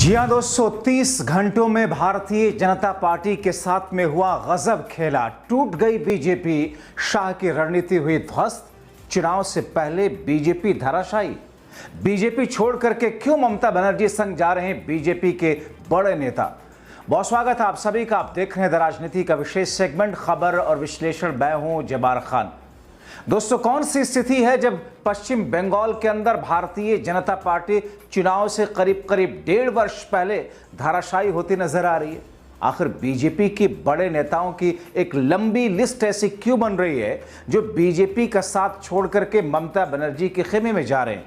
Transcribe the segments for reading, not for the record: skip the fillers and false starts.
जी हाँ दोस्तों, 30 घंटों में भारतीय जनता पार्टी के साथ में हुआ गजब खेला। टूट गई बीजेपी, शाह की रणनीति हुई ध्वस्त। चुनाव से पहले बीजेपी धराशायी। बीजेपी छोड़ करके क्यों ममता बनर्जी संग जा रहे हैं बीजेपी के बड़े नेता। बहुत स्वागत है आप सभी का। आप देख रहे हैं द राजनीति का विशेष सेगमेंट खबर और विश्लेषण। मैं हूं जबार खान। दोस्तों, कौन सी स्थिति है जब पश्चिम बंगाल के अंदर भारतीय जनता पार्टी चुनाव से करीब करीब 1.5 वर्ष पहले धराशायी होती नजर आ रही है। आखिर बीजेपी के बड़े नेताओं की एक लंबी लिस्ट ऐसी क्यों बन रही है जो बीजेपी का साथ छोड़ करके ममता बनर्जी के खेमे में जा रहे हैं।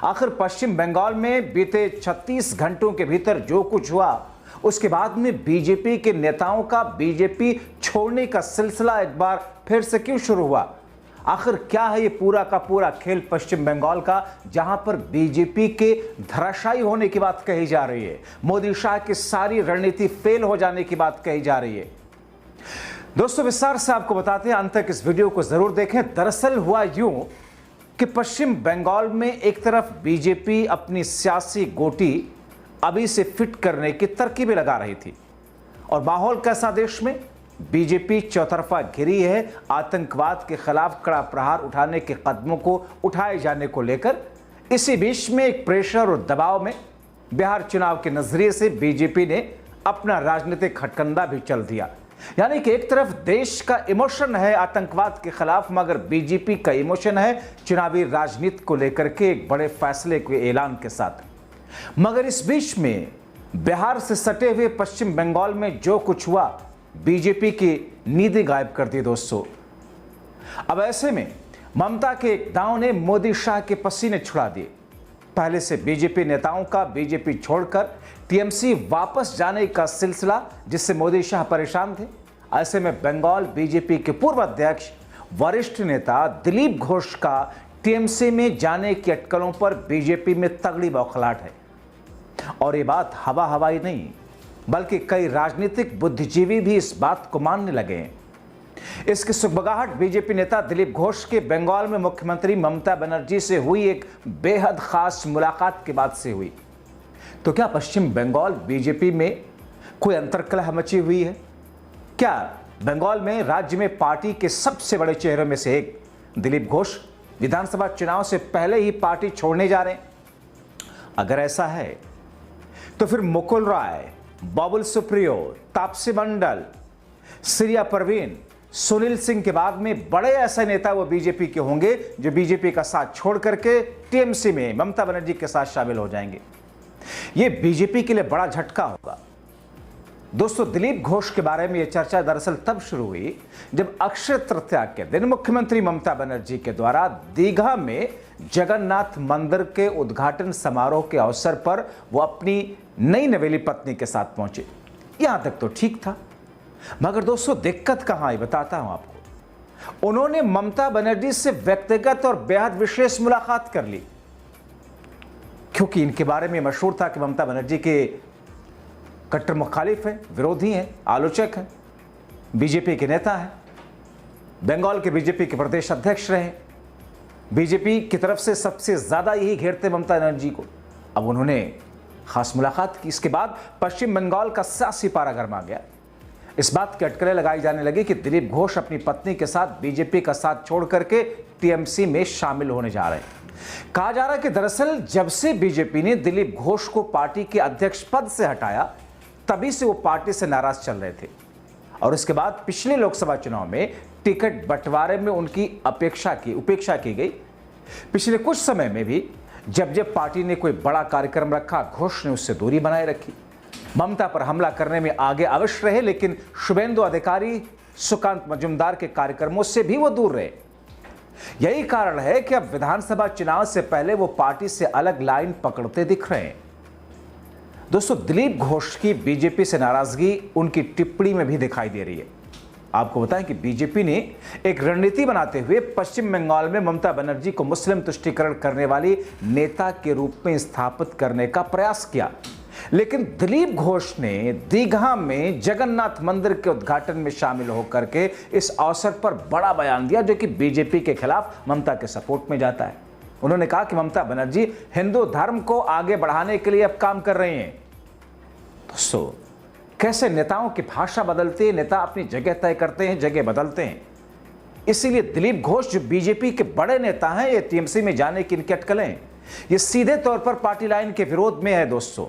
आखिर पश्चिम बंगाल में बीते 36 घंटों के भीतर जो कुछ हुआ, उसके बाद में बीजेपी के नेताओं का बीजेपी छोड़ने का सिलसिला एक बार फिर से क्यों शुरू हुआ। आखिर क्या है ये पूरा का पूरा खेल पश्चिम बंगाल का, जहां पर बीजेपी के धराशायी होने की बात कही जा रही है, मोदी शाह की सारी रणनीति फेल हो जाने की बात कही जा रही है। दोस्तों, विस्तार से आपको बताते हैं, अंत तक इस वीडियो को जरूर देखें। दरअसल हुआ यूं कि पश्चिम बंगाल में एक तरफ बीजेपी अपनी सियासी गोटी अभी से फिट करने की तरकीबें लगा रही थी, और माहौल कैसा देश में, बीजेपी चौतरफा घिरी है। आतंकवाद के खिलाफ कड़ा प्रहार उठाने के कदमों को उठाए जाने को लेकर इसी बीच में एक प्रेशर और दबाव में बिहार चुनाव के नजरिए से बीजेपी ने अपना राजनीतिक हथकंडा भी चल दिया। यानी कि एक तरफ देश का इमोशन है आतंकवाद के खिलाफ, मगर बीजेपी का इमोशन है चुनावी राजनीति को लेकर के एक बड़े फैसले के ऐलान के साथ। मगर इस बीच में बिहार से सटे हुए पश्चिम बंगाल में जो कुछ हुआ, बीजेपी की नींद गायब कर दी दोस्तों। अब ऐसे में ममता के एक दांव ने मोदी शाह के पसीने छुड़ा दिए। पहले से बीजेपी नेताओं का बीजेपी छोड़कर टीएमसी वापस जाने का सिलसिला, जिससे मोदी शाह परेशान थे। ऐसे में बंगाल बीजेपी के पूर्व अध्यक्ष वरिष्ठ नेता दिलीप घोष का टीएमसी में जाने की अटकलों पर बीजेपी में तगड़ी बौखलाहट है। और ये बात हवा हवाई नहीं, बल्कि कई राजनीतिक बुद्धिजीवी भी इस बात को मानने लगे हैं। इसकी सुगबगाहट बीजेपी नेता दिलीप घोष के बंगाल में मुख्यमंत्री ममता बनर्जी से हुई एक बेहद खास मुलाकात के बाद से हुई। तो क्या पश्चिम बंगाल बीजेपी में कोई अंतर्कलह मची हुई है? क्या बंगाल में राज्य में पार्टी के सबसे बड़े चेहरों में से एक दिलीप घोष विधानसभा चुनाव से पहले ही पार्टी छोड़ने जा रहे हैं? अगर ऐसा है तो फिर मुकुल राय, बाबुल सुप्रियो, तापसी मंडल, सिरिया परवीन, सुनील सिंह के बाद में बड़े ऐसे नेता वो बीजेपी के होंगे जो बीजेपी का साथ छोड़ करके टीएमसी में ममता बनर्जी के साथ शामिल हो जाएंगे। ये बीजेपी के लिए बड़ा झटका होगा। दोस्तों, दिलीप घोष के बारे में यह चर्चा दरअसल तब शुरू हुई जब अक्षय तृतीया के दिन मुख्यमंत्री ममता बनर्जी के द्वारा दीघा में जगन्नाथ मंदिर के उद्घाटन समारोह के अवसर पर वो अपनी नई नवेली पत्नी के साथ पहुंचे। यहां तक तो ठीक था, मगर दोस्तों दिक्कत कहां आई बताता हूं आपको। उन्होंने ममता बनर्जी से व्यक्तिगत और बेहद विशेष मुलाकात कर ली, क्योंकि इनके बारे में मशहूर था कि ममता बनर्जी के कट्टर मुखालिफ हैं, विरोधी हैं, आलोचक हैं, बीजेपी के नेता हैं, बंगाल के बीजेपी के प्रदेश अध्यक्ष रहे, बीजेपी की तरफ से सबसे ज्यादा यही घेरते ममता बनर्जी को। अब उन्होंने खास मुलाकात की। इसके बाद पश्चिम बंगाल का सियासी पारा गर्मा गया। इस बात की अटकलें लगाई जाने लगी कि दिलीप घोष अपनी पत्नी के साथ बीजेपी का साथ छोड़ करके टीएमसी में शामिल होने जा रहे हैं। कहा जा रहा है कि दरअसल जब से बीजेपी ने दिलीप घोष को पार्टी के अध्यक्ष पद से हटाया, तभी से वो पार्टी से नाराज चल रहे थे, और उसके बाद पिछले लोकसभा चुनाव में टिकट बंटवारे में उनकी उपेक्षा की गई। पिछले कुछ समय में भी जब जब पार्टी ने कोई बड़ा कार्यक्रम रखा, घोष ने उससे दूरी बनाए रखी। ममता पर हमला करने में आगे अवश्य रहे, लेकिन शुभेंदु अधिकारी, सुकांत मजुमदार के कार्यक्रमों से भी वो दूर रहे। यही कारण है कि अब विधानसभा चुनाव से पहले वो पार्टी से अलग लाइन पकड़ते दिख रहे हैं। दोस्तों, दिलीप घोष की बीजेपी से नाराजगी उनकी टिप्पणी में भी दिखाई दे रही है। आपको बताएं कि बीजेपी ने एक रणनीति बनाते हुए पश्चिम बंगाल में ममता बनर्जी को मुस्लिम तुष्टीकरण करने वाली नेता के रूप में स्थापित करने का प्रयास किया, लेकिन दिलीप घोष ने दीघा में जगन्नाथ मंदिर के उद्घाटन में शामिल होकर के इस अवसर पर बड़ा बयान दिया, जो कि बीजेपी के खिलाफ ममता के सपोर्ट में जाता है। उन्होंने कहा कि ममता बनर्जी हिंदू धर्म को आगे बढ़ाने के लिए अब काम कर रही हैं। दोस्तों, कैसे नेताओं की भाषा बदलती है, नेता अपनी जगह तय करते हैं, जगह बदलते हैं। इसीलिए दिलीप घोष जो बीजेपी के बड़े नेता हैं, ये टीएमसी में जाने की इनकी अटकलें, ये सीधे तौर पर पार्टी लाइन के विरोध में है दोस्तों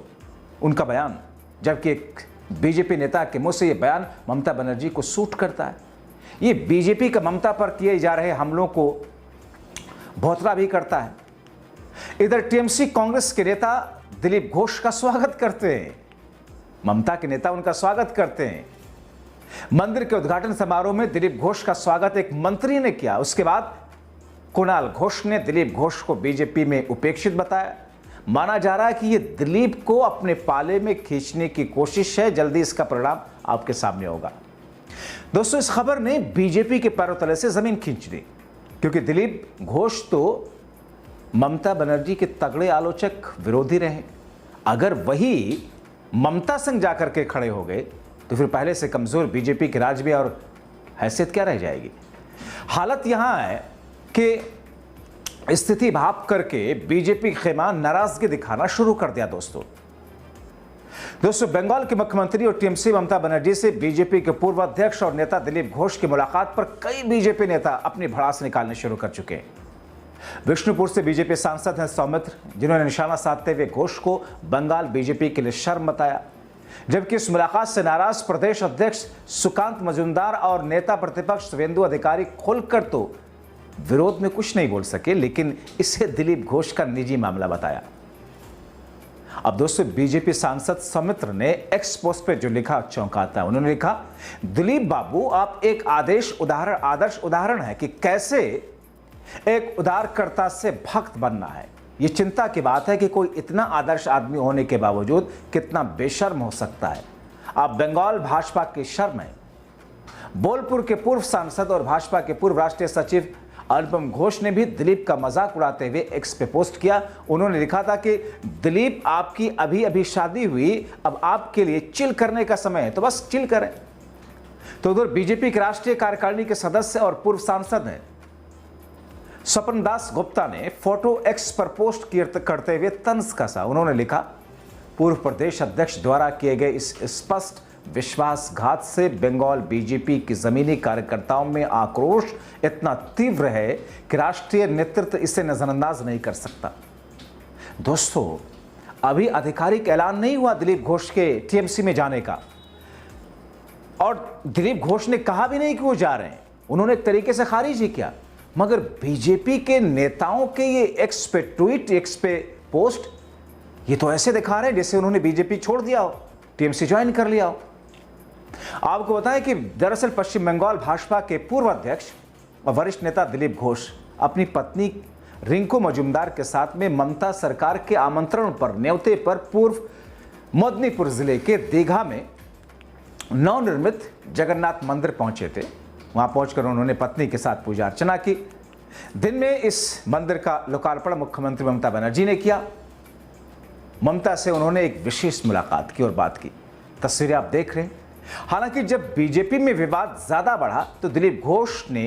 उनका बयान, जबकि एक बीजेपी नेता के मुंह से ये बयान ममता बनर्जी को सूट करता है। ये बीजेपी का ममता पर किए जा रहे हमलों को भौतला भी करता है। इधर टीएमसी कांग्रेस के नेता दिलीप घोष का स्वागत करते हैं, ममता के नेता उनका स्वागत करते हैं। मंदिर के उद्घाटन समारोह में दिलीप घोष का स्वागत एक मंत्री ने किया। उसके बाद कुणाल घोष ने दिलीप घोष को बीजेपी में उपेक्षित बताया। माना जा रहा है कि यह दिलीप को अपने पाले में खींचने की कोशिश है। जल्दी इसका परिणाम आपके सामने होगा। दोस्तों, इस खबर ने बीजेपी के पैरों तले से जमीन खींच दी, क्योंकि दिलीप घोष तो ममता बनर्जी के तगड़े आलोचक, विरोधी रहे। अगर वही ममता संग जाकर के खड़े हो गए तो फिर पहले से कमजोर बीजेपी के राज में और हैसियत क्या रह जाएगी। हालत यहां है कि स्थिति भाप करके बीजेपी खेमा नाराजगी दिखाना शुरू कर दिया। दोस्तों, बंगाल के मुख्यमंत्री और टीएमसी ममता बनर्जी से बीजेपी के पूर्व अध्यक्ष और नेता दिलीप घोष की मुलाकात पर कई बीजेपी नेता अपनी भड़ास निकालने शुरू कर चुके हैं। विष्णुपुर से बीजेपी सांसद हैं सौमित्र, जिन्होंने निशाना साधते हुए घोष को बंगाल बीजेपी के लिए शर्म बताया, जबकि इस मुलाकात से नाराज प्रदेश अध्यक्ष सुकांत मजूमदार और नेता प्रतिपक्ष शुवेंदु अधिकारी खुलकर तो विरोध में कुछ नहीं बोल सके, लेकिन इसे दिलीप घोष का निजी मामला बताया। अब दोस्तों, बीजेपी सांसद सौमित्र ने एक्स पोस्ट पे जो लिखा चौंकाता है। उन्होंने लिखा, दिलीप बाबू, आप एक आदर्श उदाहरण है कि कैसे एक उदारकर्ता से भक्त बनना है। यह चिंता की बात है कि कोई इतना आदर्श आदमी होने के बावजूद कितना बेशर्म हो सकता है। आप बंगाल भाजपा की शर्म है। बोलपुर के पूर्व सांसद और भाजपा के पूर्व राष्ट्रीय सचिव अनुपम घोष ने भी दिलीप का मजाक उड़ाते हुए एक्स पे पोस्ट किया। उन्होंने लिखा था कि दिलीप, आपकी अभी अभी शादी हुई, अब आपके लिए चिल करने का समय है, तो बस चिल करें। तो उधर बीजेपी के राष्ट्रीय कार्यकारिणी के सदस्य और पूर्व सांसद हैं स्वपन दास गुप्ता ने फोटो एक्स पर पोस्ट करते हुए तंज कसा। उन्होंने लिखा, पूर्व प्रदेश अध्यक्ष द्वारा किए गए इस स्पष्ट विश्वासघात से बंगाल बीजेपी की जमीनी कार्यकर्ताओं में आक्रोश इतना तीव्र है कि राष्ट्रीय नेतृत्व इसे नजरअंदाज नहीं कर सकता। दोस्तों, अभी आधिकारिक ऐलान नहीं हुआ दिलीप घोष के टीएमसी में जाने का, और दिलीप घोष ने कहा भी नहीं कि वो जा रहे हैं। उन्होंने एक तरीके से खारिज ही किया, मगर बीजेपी के नेताओं के ये एक्स पे ट्वीट, एक्स पे पोस्ट, ये तो ऐसे दिखा रहे हैं जैसे उन्होंने बीजेपी छोड़ दिया हो, टीएमसी ज्वाइन कर लिया हो। आपको बताएं कि दरअसल पश्चिम बंगाल भाजपा के पूर्व अध्यक्ष और वरिष्ठ नेता दिलीप घोष अपनी पत्नी रिंकू मजूमदार के साथ में ममता सरकार के आमंत्रण पर, न्योते पर पूर्व मेदिनीपुर जिले के दीघा में नवनिर्मित जगन्नाथ मंदिर पहुंचे थे। वहां पहुंचकर उन्होंने पत्नी के साथ पूजा अर्चना की। दिन में इस मंदिर का लोकार्पण मुख्यमंत्री ममता बनर्जी ने किया। ममता से उन्होंने एक विशेष मुलाकात की और बात की। तस्वीरें आप देख रहे हैं। हालांकि जब बीजेपी में विवाद ज्यादा बढ़ा तो दिलीप घोष ने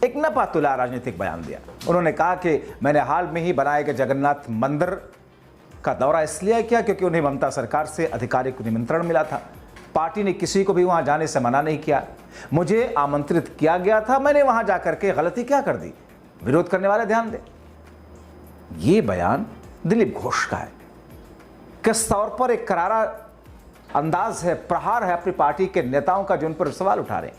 एक नपातुला राजनीतिक बयान दिया। उन्होंने कहा कि मैंने हाल में ही बनाए गए जगन्नाथ मंदिर का दौरा इसलिए किया क्योंकि उन्हें ममता सरकार से आधिकारिक निमंत्रण मिला था। पार्टी ने किसी को भी वहां जाने से मना नहीं किया। मुझे आमंत्रित किया गया था, मैंने वहां जाकर के गलती क्या कर दी? विरोध करने वाले ध्यान दें। यह बयान दिलीप घोष का है। किस तौर पर एक करारा अंदाज है, प्रहार है अपनी पार्टी के नेताओं का जो उन पर सवाल उठा रहे हैं।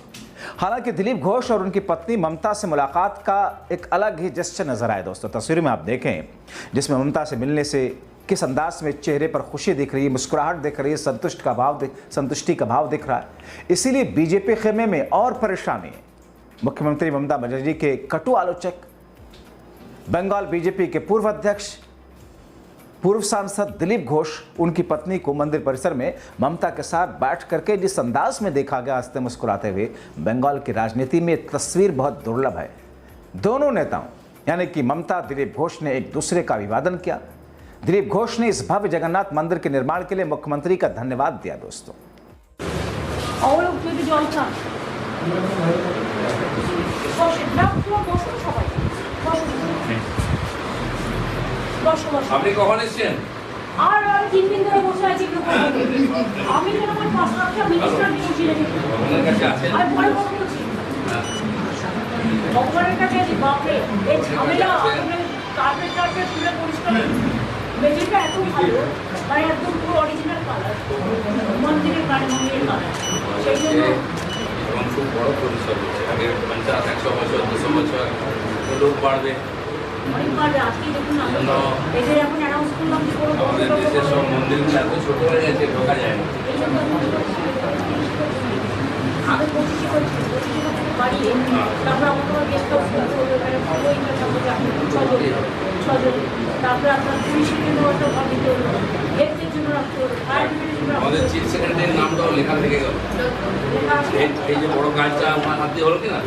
हालांकि दिलीप घोष और उनकी पत्नी ममता से मुलाकात का एक अलग ही जेस्चर नजर आया। दोस्तों, तस्वीर में आप देखें जिसमें ममता से मिलने से किस अंदाज में चेहरे पर खुशी दिख रही है, मुस्कुराहट दिख रही है, संतुष्टि का भाव दिख रहा है। इसीलिए बीजेपी खेमे में और परेशानी है। मुख्यमंत्री ममता बनर्जी के कटु आलोचक, बंगाल बीजेपी के पूर्व अध्यक्ष, पूर्व सांसद दिलीप घोष उनकी पत्नी को मंदिर परिसर में ममता के साथ बैठ करके जिस अंदाज में देखा गया हंसते मुस्कुराते हुए, बंगाल की राजनीति में तस्वीर बहुत दुर्लभ है। दोनों नेताओं यानी कि ममता, दिलीप घोष ने एक दूसरे का अभिवादन किया। दिलीप घोष ने इस भव्य जगन्नाथ मंदिर के निर्माण के लिए मुख्यमंत्री का धन्यवाद दिया। दोस्तों, আপনি কখন এসেছেন? আর 3 দিন ধরে বসে আছি। আমি তো আমার পাঁচটা মিনিস্টার নিয়ে বসে রেখেছি ভগবানের কাছে আছে আর পরে কথা বলছি ভগবানের কাছে আছি বাপরে এই ঝামেলা কার্পেট তুলে পরিষ্কার মেঝেটা এত ভালো মানে একদম পুরো অরিজিনাল কালার মন্দিরের কালী মন্দিরের কালার সেই জন্য এবং খুব বড় পরিসর হচ্ছে আগে 50-100 বছর 200 বছর লোক বাড়বে অনেক বাড়বে আজকে দেখুন আমরা এদের এখন অ্যানাউন্স করলাম যে কোনো আমাদের দেশের সব মন্দিরগুলো এত ছোট হয়ে গেছে ঢোকা যায় না এই জন্য আগে 25 করছি বাড়িয়ে তারপরে আমার গেস্ট হাউস করতে হবে ওখানে ছজন তারপরে আপনার পুলিশের জন্য একটা ভাবিতে হলো হেলথের জন্য রাখতে হলো ফায়ার ব্রিগেডের জন্য আমাদের চিফ সেক্রেটারির নামটাও লেখা থেকে গেল এই যে বড় কাজটা আমার হাতে হলো কিনা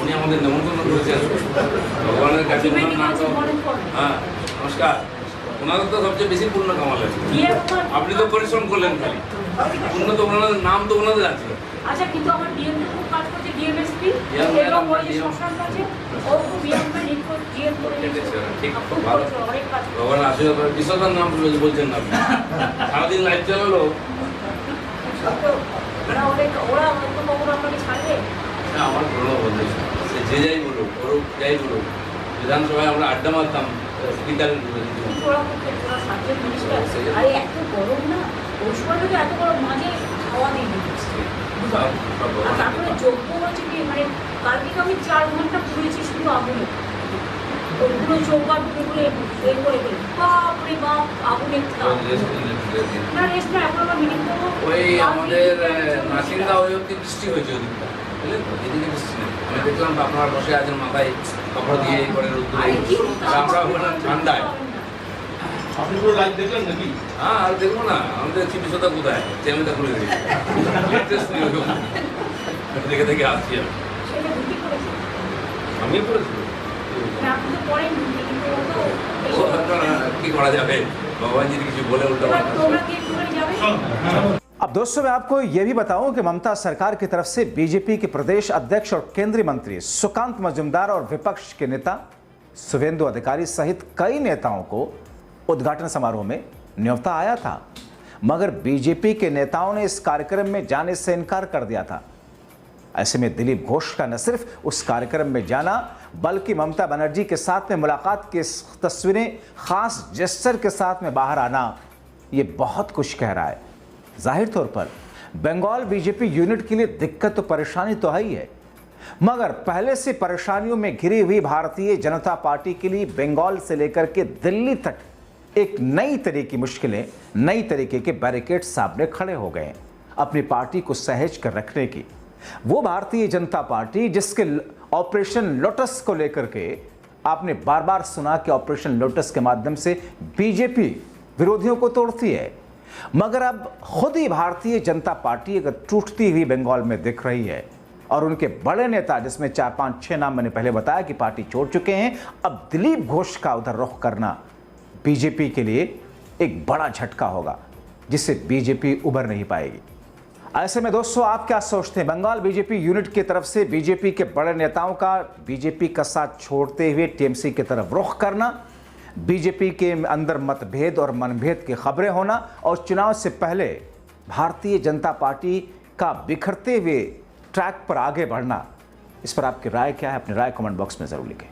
উনি আমাদের নেমন্তন্ন করেছেন ভগবানের কাছে ওনার নামটাও হ্যাঁ নমস্কার ওনাদের তো সবচেয়ে বেশি পূর্ণ কামালেন আপনি তো পরিশ্রম করলেন খালি পূর্ণ তো ওনাদের নাম তো ওনাদের আছে আচ্ছা কিন্তু আমার ডিএম খুব কাজ করছে ডিএমএসপি ডিএম এবং ওই ডিএম সংস্থান আছে ও খুব ডিএমকে লিড করে ডিএম করে ঠিক খুব ভালো অনেক কাজ করে। ভগবান আশীর্বাদ করে বিশ্বকার নাম বলছেন না আপনি সারাদিন লাইভ চালালো ওরা অন্য কখনো আপনাকে ছাড়বে আমার পুরোনো বন্ধু সে যে যাই বলুক করুক যাই বলুক বিধানসভায় আমরা আড্ডা মারতাম স্পিকারের কিন্তু ওরা সাবজেক্ট মিনিস্টার আরে এত গরম না ওই সময় তো এত গরম মাঝে খাওয়া দিয়ে দিচ্ছে আর তারপরে যোগ্য হচ্ছে কি মানে কালকে তো আমি 4 ঘন্টা ঘুরেছি শুধু আগুনে ওগুলো চৌকা ঢুকে করে এই করে করে বাপরে বাপ আগুনে না রেস্ট না এখন আমরা মিটিং করবো ওই আমাদের নাসিন্দা ওই অব্দি বৃষ্টি হয়েছে ওদিকটা বুঝলেন তো এদিকে বৃষ্টি নেই আমি দেখলাম আপনারা বসে আছেন মাথায় কাপড় দিয়ে এই করে রোদ আমরা ওখানে ঠান্ডায় আপনি পুরো লাইভ দেখলেন নাকি? হ্যাঁ আর দেখবো না আমাদের চিকিৎসা কোথায় চ্যানেলটা খুলে দিই দেখে দেখে আসছি সেটা ঢুকি করেছে আমি করেছি মানে আপনি তো পড়েন কিন্তু ও তো ও আপনারা কি করা যাবে ভগবান যদি কিছু বলে উল্টো তোমরা কি একটুখানি যাবে अब दोस्तों मैं आपको यह भी बताऊं कि ममता सरकार की तरफ से बीजेपी के प्रदेश अध्यक्ष और केंद्रीय मंत्री सुकांत मजूमदार और विपक्ष के नेता शुभेंदु अधिकारी सहित कई नेताओं को उद्घाटन समारोह में न्योता आया था, मगर बीजेपी के नेताओं ने इस कार्यक्रम में जाने से इनकार कर दिया था। ऐसे में दिलीप घोष का न सिर्फ उस कार्यक्रम में जाना बल्कि ममता बनर्जी के साथ में मुलाकात की तस्वीरें खास जेस्चर के साथ में बाहर आना ये बहुत कुछ कह रहा है। जाहिर तौर पर बंगाल बीजेपी यूनिट के लिए दिक्कत तो परेशानी तो है ही है, मगर पहले से परेशानियों में घिरी हुई भारतीय जनता पार्टी के लिए बंगाल से लेकर के दिल्ली तक एक नई तरह की मुश्किलें, नई तरीके के बैरिकेड सामने खड़े हो गए हैं अपनी पार्टी को सहेज कर रखने की। वो भारतीय जनता पार्टी जिसके ऑपरेशन लोटस को लेकर के आपने बार बार सुना कि ऑपरेशन लोटस के माध्यम से बीजेपी विरोधियों को तोड़ती है, मगर अब खुद ही भारतीय जनता पार्टी अगर टूटती हुई बंगाल में दिख रही है और उनके बड़े नेता जिसमें 4-5-6 नाम मैंने पहले बताया कि पार्टी छोड़ चुके हैं, अब दिलीप घोष का उधर रुख करना बीजेपी के लिए एक बड़ा झटका होगा जिससे बीजेपी उभर नहीं पाएगी। ऐसे में दोस्तों आप क्या सोचते हैं? बंगाल बीजेपी यूनिट की तरफ से बीजेपी के बड़े नेताओं का बीजेपी का साथ छोड़ते हुए टीएमसी की तरफ रुख करना, बीजेपी के अंदर मतभेद और मनभेद की खबरें होना और चुनाव से पहले भारतीय जनता पार्टी का बिखरते हुए ट्रैक पर आगे बढ़ना, इस पर आपकी राय क्या है? अपनी राय कमेंट बॉक्स में जरूर लिखें।